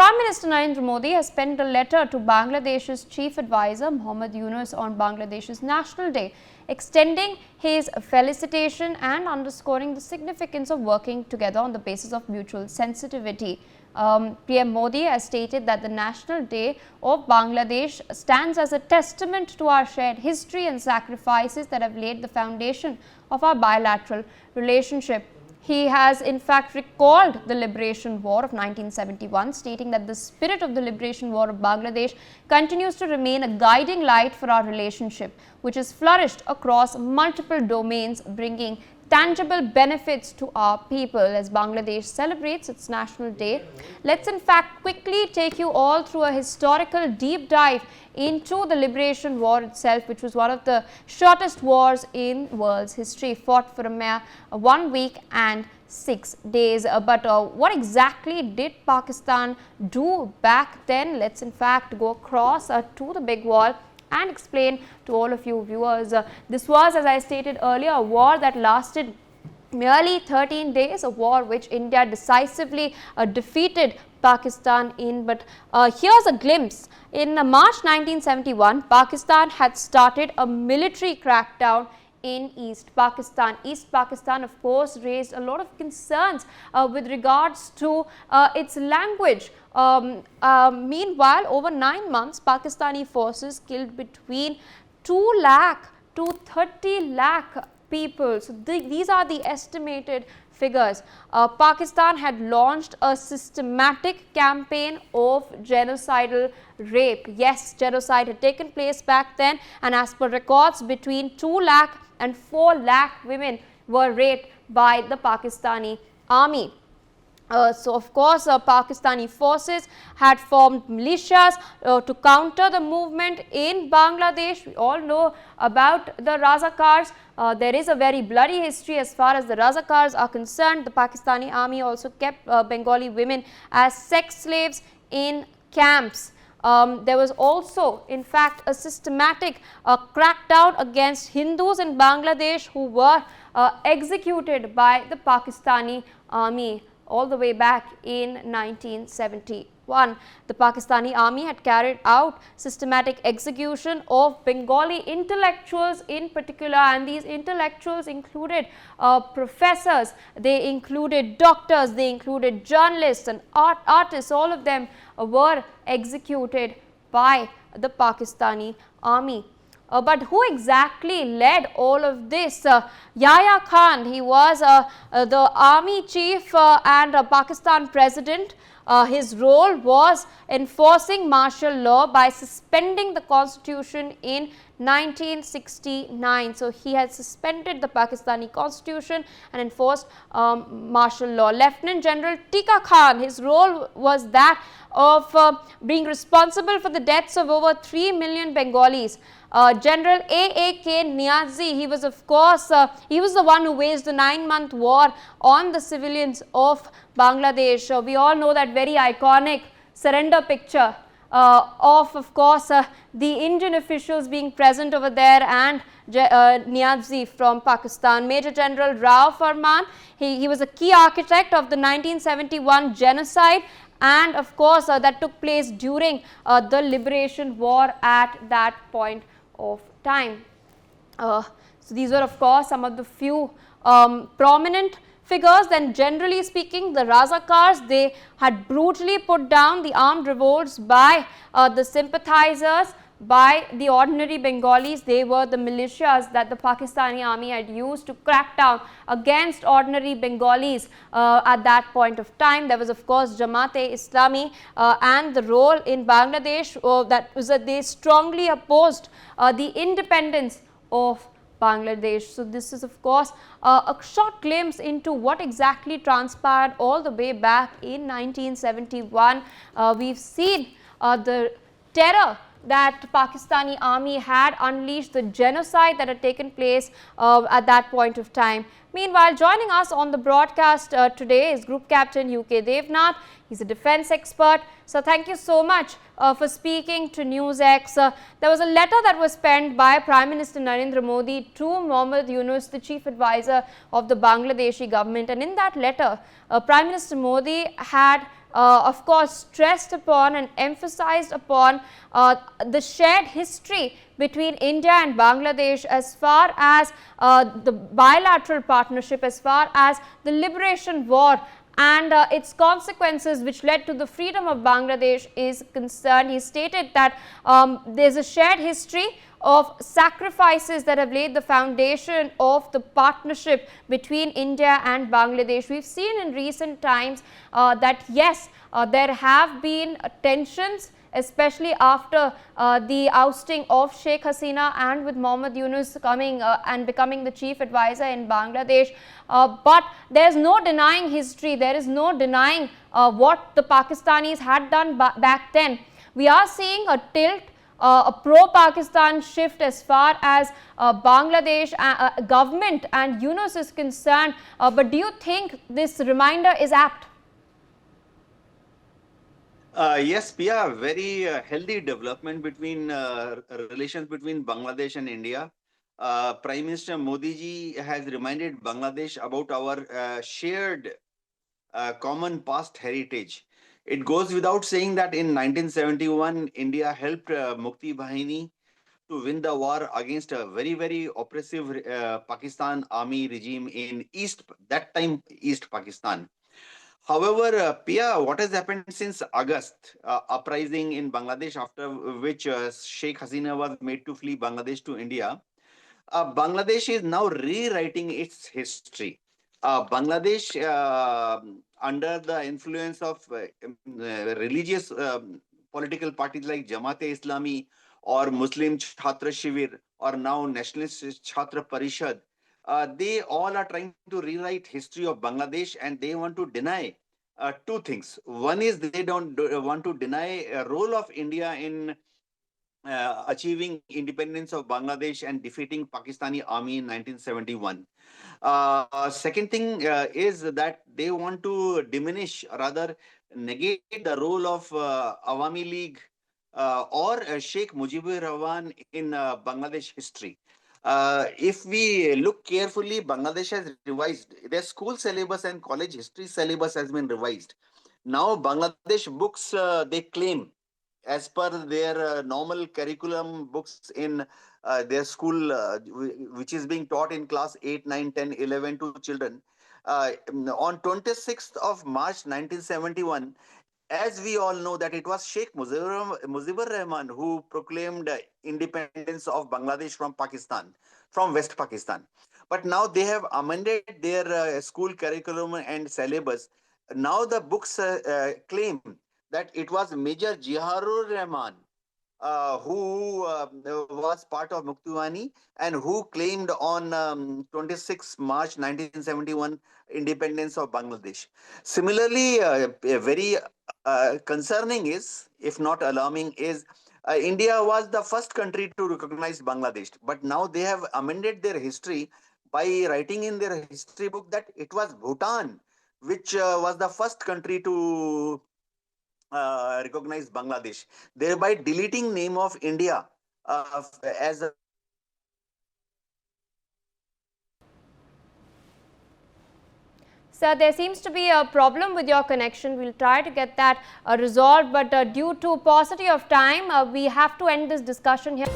Prime Minister Narendra Modi has penned a letter to Bangladesh's Chief Advisor Mohammad Yunus on Bangladesh's National Day, extending his felicitation and underscoring the significance of working together on the basis of mutual sensitivity. PM Modi has stated that the National Day of Bangladesh stands as a testament to our shared history and sacrifices that have laid the foundation of our bilateral relationship. He has in fact recalled the Liberation War of 1971, stating that the spirit of the Liberation War of Bangladesh continues to remain a guiding light for our relationship, which has flourished across multiple domains, bringing tangible benefits to our people. As Bangladesh celebrates its National Day, let's in fact quickly take you all through a historical deep dive into the Liberation War itself, which was one of the shortest wars in world's history, fought for a mere 1 week and 6 days. But what exactly did Pakistan do back then? Let's in fact go across to the big wall and explain to all of you viewers. This was, as I stated earlier, a war that lasted merely 13 days, a war which India decisively defeated Pakistan in. But here's a glimpse. In March 1971, Pakistan had started a military crackdown in East Pakistan. East Pakistan, of course, raised a lot of concerns with regards to its language. Meanwhile, over 9 months, Pakistani forces killed between 2 lakh to 30 lakh people. So, these are the estimated figures. Pakistan had launched a systematic campaign of genocidal rape. Yes, genocide had taken place back then, and as per records, between 2 lakh and 4 lakh women were raped by the Pakistani army. So, of course, Pakistani forces had formed militias to counter the movement in Bangladesh. We all know about the Razakars. There is a very bloody history as far as the Razakars are concerned. The Pakistani army also kept Bengali women as sex slaves in camps. There was also in fact a systematic crackdown against Hindus in Bangladesh who were executed by the Pakistani army all the way back in 1971. The Pakistani army had carried out systematic execution of Bengali intellectuals in particular, and these intellectuals included professors, they included doctors, they included journalists and artists. All of them were executed by the Pakistani army. But who exactly led all of this? Yahya Khan, he was the army chief and Pakistan president. His role was enforcing martial law by suspending the constitution in 1969. So, he had suspended the Pakistani constitution and enforced martial law. Lieutenant General Tika Khan, his role was that of being responsible for the deaths of over 3 million Bengalis. General A.A.K. Niazi, he was of course, he was the one who waged the 9-month war on the civilians of Bangladesh. We all know that very iconic surrender picture of course, the Indian officials being present over there and Niazi from Pakistan. Major General Rao Farman, he was a key architect of the 1971 genocide, and of course, that took place during the Liberation War at that point of time. So, these were of course some of the few prominent figures. Then generally speaking, the Razakars, they had brutally put down the armed revolts by the sympathizers, by the ordinary Bengalis. They were the militias that the Pakistani army had used to crack down against ordinary Bengalis at that point of time. There was of course Jamaat-e-Islami and the role in Bangladesh that was that they strongly opposed the independence of Bangladesh. So, this is of course a short glimpse into what exactly transpired all the way back in 1971. We've seen the terror that Pakistani army had unleashed, the genocide that had taken place at that point of time. Meanwhile, joining us on the broadcast today is Group Captain UK Devnath. He's a defense expert. So, thank you so much for speaking to Newsx. There was a letter that was penned by Prime Minister Narendra Modi to Mohammad Yunus, the chief advisor of the Bangladeshi government, and in that letter, Prime Minister Modi had of course, stressed upon and emphasized upon the shared history between India and Bangladesh as far as the bilateral partnership, as far as the liberation war and its consequences which led to the freedom of Bangladesh is concerned. He stated that there is a shared history of sacrifices that have laid the foundation of the partnership between India and Bangladesh. We have seen in recent times that yes, there have been tensions, especially after the ousting of Sheikh Hasina and with Mohammed Yunus coming and becoming the chief advisor in Bangladesh. But there is no denying history, there is no denying what the Pakistanis had done back then. We are seeing a tilt, a pro-Pakistan shift as far as Bangladesh government and Yunus is concerned. But do you think this reminder is apt? Yes, Pia, very healthy development between relations between Bangladesh and India. Prime Minister Modi ji has reminded Bangladesh about our shared common past heritage. It goes without saying that in 1971, India helped Mukti Bahini to win the war against a very, very oppressive Pakistan army regime in that time, East Pakistan. However, Pia, what has happened since August uprising in Bangladesh, after which Sheikh Hasina was made to flee Bangladesh to India, Bangladesh is now rewriting its history. Bangladesh, under the influence of religious political parties like Jamaat-e-Islami or Muslim Chhatra Shivir or now Nationalist Chhatra Parishad, they all are trying to rewrite history of Bangladesh, and they want to deny two things. One is they don't want to deny a role of India in achieving independence of Bangladesh and defeating Pakistani army in 1971. Second thing is that they want to diminish, rather negate the role of Awami League or Sheikh Mujibur Rahman in Bangladesh history. If we look carefully, Bangladesh has revised their school syllabus and college history syllabus has been revised. Now, Bangladesh books, they claim, as per their normal curriculum books in their school, which is being taught in class 8, 9, 10, 11 to children. On 26th of March 1971, as we all know that it was Sheikh Mujibur Rahman who proclaimed independence of Bangladesh from Pakistan, from West Pakistan. But now they have amended their school curriculum and syllabus. Now the books claim that it was Major Jiharur Rahman who was part of Muktiwani and who claimed on 26 March 1971 independence of Bangladesh. Similarly, very concerning is, if not alarming, is India was the first country to recognize Bangladesh, but now they have amended their history by writing in their history book that it was Bhutan which was the first country to recognize Bangladesh, thereby deleting name of India as a. Sir, there seems to be a problem with your connection. We'll try to get that resolved, but due to paucity of time, we have to end this discussion here.